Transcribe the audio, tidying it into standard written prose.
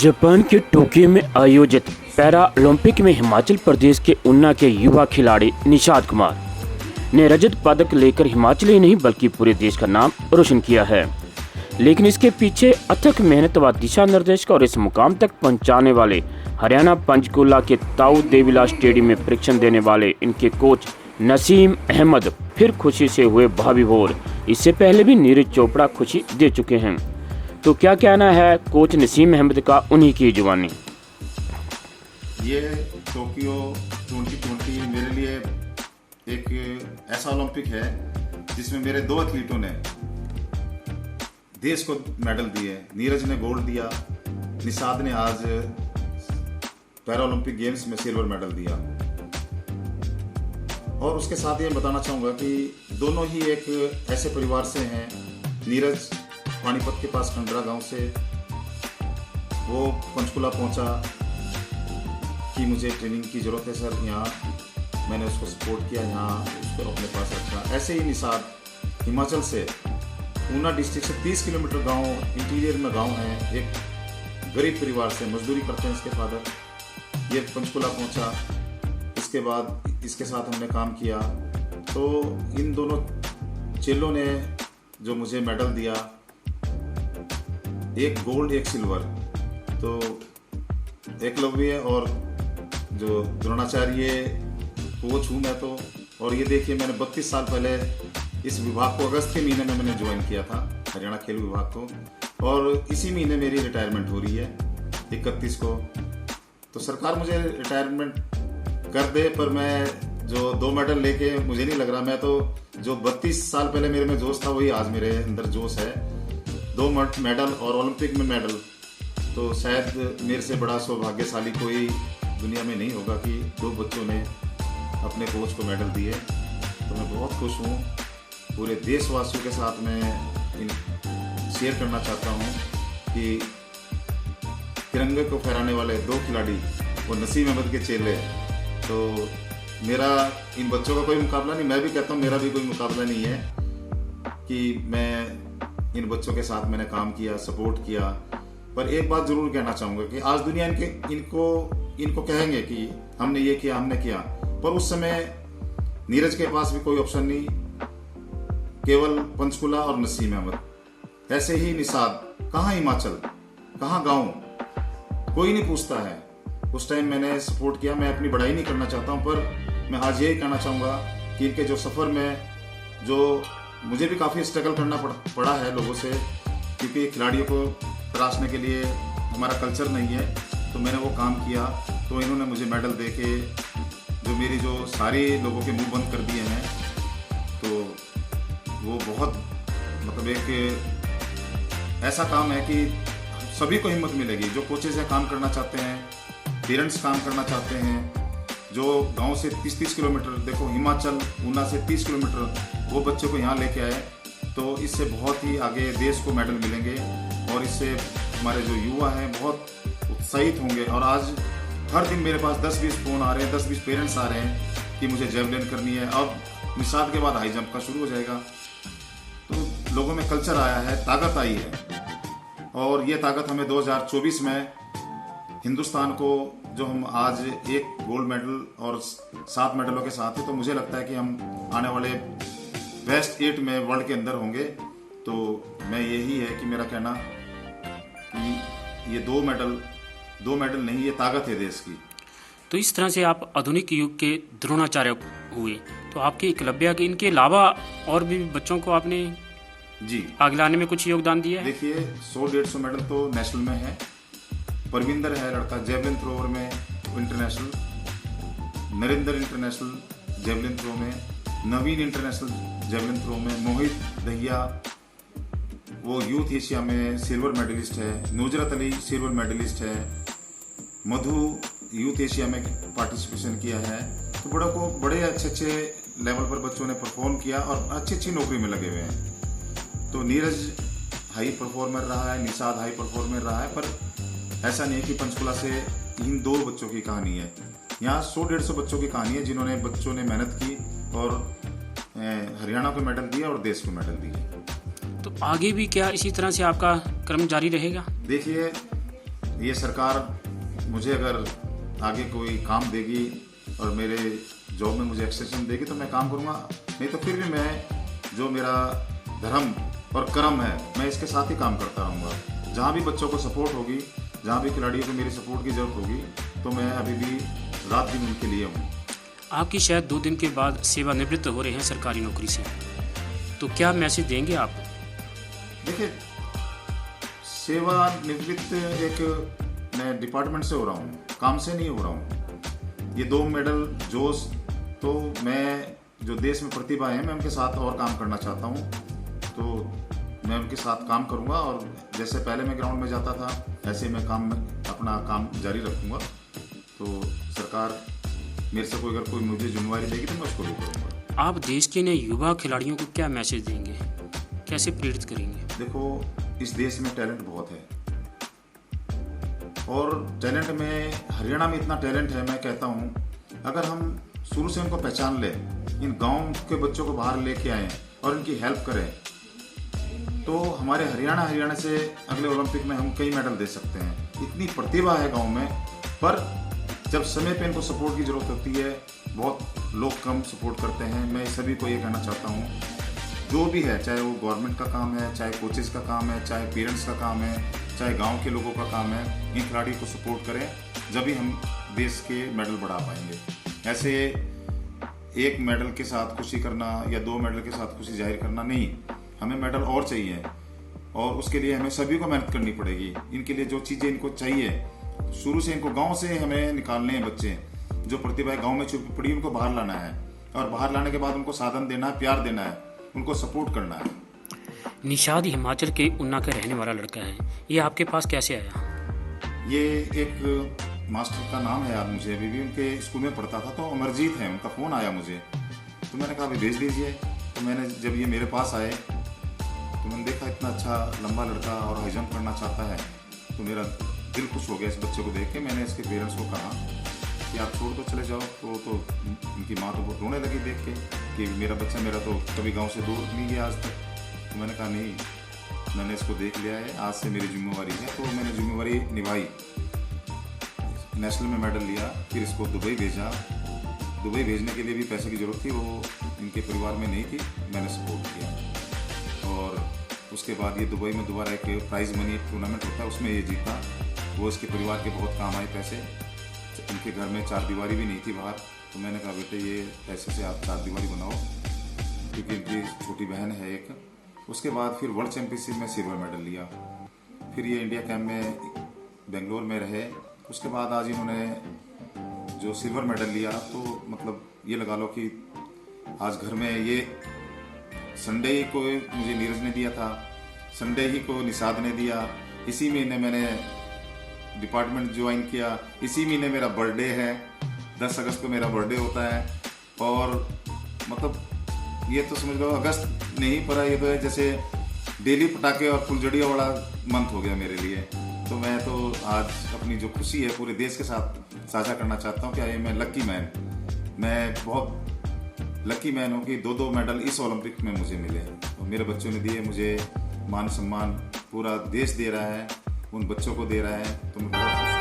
Japan के Tokyo में आयोजित पैरा ओलंपिक में हिमाचल प्रदेश के ऊना के युवा खिलाड़ी निषाद कुमार ने रजत पदक लेकर हिमाचल ही नहीं बल्कि पूरे देश का नाम रोशन किया है। लेकिन इसके पीछे अथक मेहनत व दिशा निर्देश और इस मुकाम तक पहुंचाने वाले हरियाणा पंचकूला के ताऊ देवीलाल स्टेडियम में परीक्षण देने वाले इनके कोच नसीम अहमद फिर खुशी से हुए भाविभोर। इससे पहले भी नीरज चोपड़ा खुशी दे चुके हैं। तो क्या कहना है कोच नसीम अहमद का, उन्हीं की जुबानी। ये टोक्यो 2020 मेरे लिए एक ऐसा ओलंपिक है जिसमें मेरे दो एथलीटों ने देश को मेडल दिए। नीरज ने गोल्ड दिया, निषाद ने आज पैरा ओलंपिक गेम्स में सिल्वर मेडल दिया। और उसके साथ ये बताना चाहूँगा कि दोनों ही एक ऐसे परिवार से हैं। नीरज पानीपत के पास खंडरा गांव से वो पंचकुला पहुंचा कि मुझे ट्रेनिंग की ज़रूरत है सर, यहाँ मैंने उसको सपोर्ट किया, यहाँ उसको अपने पास रखा। ऐसे ही निषाद हिमाचल से ऊना डिस्ट्रिक्ट से 30 किलोमीटर गांव इंटीरियर में गांव है, एक गरीब परिवार से मजदूरी करते हैं इसके फादर। ये पंचकुला पहुंचा, इसके बाद इसके साथ हमने काम किया। तो इन दोनों चेलों ने जो मुझे मेडल दिया, एक गोल्ड एक सिल्वर, तो एकलव्य और जो द्रोणाचार्य कोच हूँ मैं तो। और ये देखिए मैंने 32 साल पहले इस विभाग को अगस्त के महीने में मैंने ज्वाइन किया था, हरियाणा खेल विभाग को, और इसी महीने मेरी रिटायरमेंट हो रही है 31 को। तो सरकार मुझे रिटायरमेंट कर दे, पर मैं जो 2 मेडल लेके मुझे नहीं लग रहा, मैं तो जो 32 साल पहले मेरे में जोश था वही आज मेरे अंदर जोश है। 2 मेडल और ओलंपिक में मेडल, तो शायद मेरे से बड़ा सौभाग्यशाली कोई दुनिया में नहीं होगा कि 2 बच्चों ने अपने कोच को मेडल दिए। तो मैं बहुत खुश हूँ। पूरे देशवासियों के साथ मैं शेयर करना चाहता हूँ कि तिरंगे को फहराने वाले 2 खिलाड़ी वो नसीम अहमद के चेले। तो मेरा इन बच्चों का कोई मुकाबला नहीं, मैं भी कहता हूँ मेरा भी कोई मुकाबला नहीं है कि मैं इन बच्चों के साथ मैंने काम किया, सपोर्ट किया। पर एक बात जरूर कहना चाहूँगा कि आज दुनिया इनको कहेंगे कि हमने ये किया, हमने किया, पर उस समय नीरज के पास भी कोई ऑप्शन नहीं, केवल पंचकुला और नसीम अहमद। ऐसे ही निषाद, कहाँ हिमाचल, कहाँ गाँव, कोई नहीं पूछता है। उस टाइम मैंने सपोर्ट किया। मैं अपनी बड़ाई नहीं करना चाहता हूँ, पर मैं आज यही कहना चाहूँगा कि इनके जो सफ़र में जो मुझे भी काफ़ी स्ट्रगल करना पड़ा है लोगों से, क्योंकि खिलाड़ियों को तराशने के लिए हमारा कल्चर नहीं है, तो मैंने वो काम किया। तो इन्होंने मुझे मेडल दे के जो मेरी जो सारे लोगों के मुंह बंद कर दिए हैं, तो वो बहुत मतलब एक ऐसा काम है कि सभी को हिम्मत मिलेगी। जो कोचेज हैं काम करना चाहते हैं, पेरेंट्स काम करना चाहते हैं, जो गांव से 30-30 किलोमीटर, देखो हिमाचल ऊना से 30 किलोमीटर वो बच्चों को यहाँ लेके आए, तो इससे बहुत ही आगे देश को मेडल मिलेंगे और इससे हमारे जो युवा हैं बहुत उत्साहित होंगे। और आज हर दिन मेरे पास 10-20 फ़ोन आ रहे हैं, 10-20 पेरेंट्स आ रहे हैं कि मुझे जेवलिन करनी है। अब निषाद के बाद हाई जंप का शुरू हो जाएगा। तो लोगों में कल्चर आया है, ताकत आई है, और ये ताकत हमें 2024 में हिंदुस्तान को, जो हम आज एक गोल्ड मेडल और 7 मेडलों के साथ हैं, तो मुझे लगता है कि हम आने वाले बेस्ट 8 में वर्ल्ड के अंदर होंगे। तो मैं यही है कि मेरा कहना कि ये 2 मेडल नहीं, ये ताकत है देश की। तो इस तरह से आप आधुनिक युग के द्रोणाचार्य हुए, तो आपके एकलव्य के इनके अलावा और भी बच्चों को आपने जी आगे लाने में कुछ योगदान दिया है? देखिए 100-150 मेडल तो नेशनल में है। परविंदर है लड़का जेवलिन थ्रोअर में international, Narendra international javelin throw में, नवीन इंटरनेशनल जेवलिन थ्रो में, मोहित दहिया वो यूथ एशिया में सिल्वर मेडलिस्ट है, नुजरत अली सिल्वर मेडलिस्ट है, मधु यूथ एशिया में पार्टिसिपेशन किया है। तो बड़े अच्छे लेवल पर बच्चों ने परफॉर्म किया और अच्छी नौकरी में लगे हुए हैं। तो नीरज हाई परफॉर्मर रहा है, निषाद हाई परफॉर्मर रहा है, पर ऐसा नहीं है कि पंचकुला से इन 2 बच्चों की कहानी है। यहाँ 100-150 बच्चों की कहानी है जिन्होंने बच्चों ने मेहनत की और हरियाणा को मेडल दिया और देश को मेडल दिए। तो आगे भी क्या इसी तरह से आपका क्रम जारी रहेगा? देखिए ये सरकार मुझे अगर आगे कोई काम देगी और मेरे जॉब में मुझे एक्सटेंशन देगी तो मैं काम करूँगा, नहीं तो फिर भी मैं जो मेरा धर्म और कर्म है मैं इसके साथ ही काम करता रहूँगा। जहाँ भी बच्चों को सपोर्ट होगी, जहाँ भी खिलाड़ियों को मेरी सपोर्ट की ज़रूरत होगी तो मैं अभी भी रात दिन उनके लिए हूँ। आपकी शायद 2 दिन के बाद सेवानिवृत्त हो रहे हैं सरकारी नौकरी से, तो क्या मैसेज देंगे आप? देखिए, सेवानिवृत्त एक मैं डिपार्टमेंट से हो रहा हूँ, काम से नहीं हो रहा हूँ। ये 2 मेडल जोश, तो मैं जो देश में प्रतिभा है मैं उनके साथ और काम करना चाहता हूँ, तो मैं उनके साथ काम करूँगा और जैसे पहले मैं ग्राउंड में जाता था ऐसे मैं अपना काम जारी रखूँगा। तो सरकार मेरे से कोई मुझे जिम्मेवारी देगी तो मैं उसको भी करूँगा। आप देश के नए युवा खिलाड़ियों को क्या मैसेज देंगे, कैसे प्रेरित करेंगे? देखो, इस देश में टैलेंट बहुत है और टैलेंट में हरियाणा में इतना टैलेंट है, मैं कहता हूँ अगर हम शुरू से उनको पहचान लें, इन गांव के बच्चों को बाहर लेके आएँ और इनकी हेल्प करें तो हमारे हरियाणा से अगले ओलंपिक में हम कई मेडल दे सकते हैं। इतनी प्रतिभा है गांव में, पर जब समय पे इनको सपोर्ट की ज़रूरत होती है बहुत लोग कम सपोर्ट करते हैं। मैं सभी को ये कहना चाहता हूँ, जो भी है, चाहे वो गवर्नमेंट का काम है, चाहे कोचेस का काम है, चाहे पेरेंट्स का काम है, चाहे गांव के लोगों का काम है, इन खिलाड़ियों को सपोर्ट करें, जब भी हम देश के मेडल बढ़ा पाएंगे। ऐसे 1 मेडल के साथ खुशी करना या 2 मेडल के साथ खुशी जाहिर करना नहीं, हमें मेडल और चाहिए और उसके लिए हमें सभी को मेहनत करनी पड़ेगी। इनके लिए जो चीज़ें इनको चाहिए, शुरू से इनको गांव से हमें निकालने हैं। बच्चे जो प्रतिभा गांव में छुपी पड़ी उनको बाहर लाना है और बाहर लाने के बाद उनको साधन देना है, प्यार देना है, उनको सपोर्ट करना है। निषाद हिमाचल के ऊना का रहने वाला लड़का है, ये आपके पास कैसे आया? ये एक मास्टर का नाम है याद मुझे, अभी भी उनके स्कूल में पढ़ता था, तो अमरजीत है, उनका फ़ोन आया मुझे, तो मैंने कहा अभी भेज दीजिए। तो मैंने जब ये मेरे पास आए तो मैंने देखा इतना अच्छा लंबा लड़का और हाई जंप करना चाहता है, तो मेरा दिल खुश हो गया इस बच्चे को देख के। मैंने इसके पेरेंट्स को कहा कि आप छोड़ दो, चले जाओ, तो उनकी माँ तो बहुत रोने लगी देख के कि मेरा बच्चा मेरा तो कभी गांव से दूर नहीं गया आज तक। तो मैंने कहा नहीं, मैंने इसको देख लिया है, आज से मेरी जिम्मेवारी है। तो मैंने जिम्मेवारी निभाई, नेशनल में मेडल लिया, फिर इसको दुबई भेजा। दुबई भेजने के लिए भी पैसे की ज़रूरत थी, वो इनके परिवार में नहीं थी, मैंने सपोर्ट किया और उसके बाद ये दुबई में दोबारा एक प्राइज़ मनी टूर्नामेंट होता है, उसमें ये जीता। वो इसके परिवार के बहुत काम आए पैसे। इनके घर में 4 दीवारी भी नहीं थी बाहर, तो मैंने कहा बेटे ये पैसे से आप 4 दीवारी बनाओ, क्योंकि इनकी छोटी बहन है एक। उसके बाद फिर वर्ल्ड चैम्पियनशिप में सिल्वर मेडल लिया, फिर ये इंडिया कैंप में बेंगलोर में रहे। उसके बाद आज इन्होंने जो सिल्वर मेडल लिया, तो मतलब ये लगा लो कि आज घर में ये संडे ही को मुझे नीरज ने दिया था, संडे ही को निषाद ने दिया, इसी महीने मैंने डिपार्टमेंट ज्वाइन किया, इसी महीने मेरा बर्थडे है, 10 अगस्त को मेरा बर्थडे होता है। और मतलब ये तो समझ लो अगस्त नहीं पर ये तो है जैसे डेली पटाखे और फुलझड़ियों वाला मंथ हो गया मेरे लिए। तो मैं तो आज अपनी जो खुशी है पूरे देश के साथ साझा करना चाहता हूँ कि आई मैं लकी मैन, मैं बहुत लकी मैन हूँ कि 2 मेडल इस ओलंपिक में मुझे मिले और मेरे बच्चों ने दिए। मुझे मान सम्मान पूरा देश दे रहा है, उन बच्चों को दे रहा है, तो मैं बहुत खुश हूँ।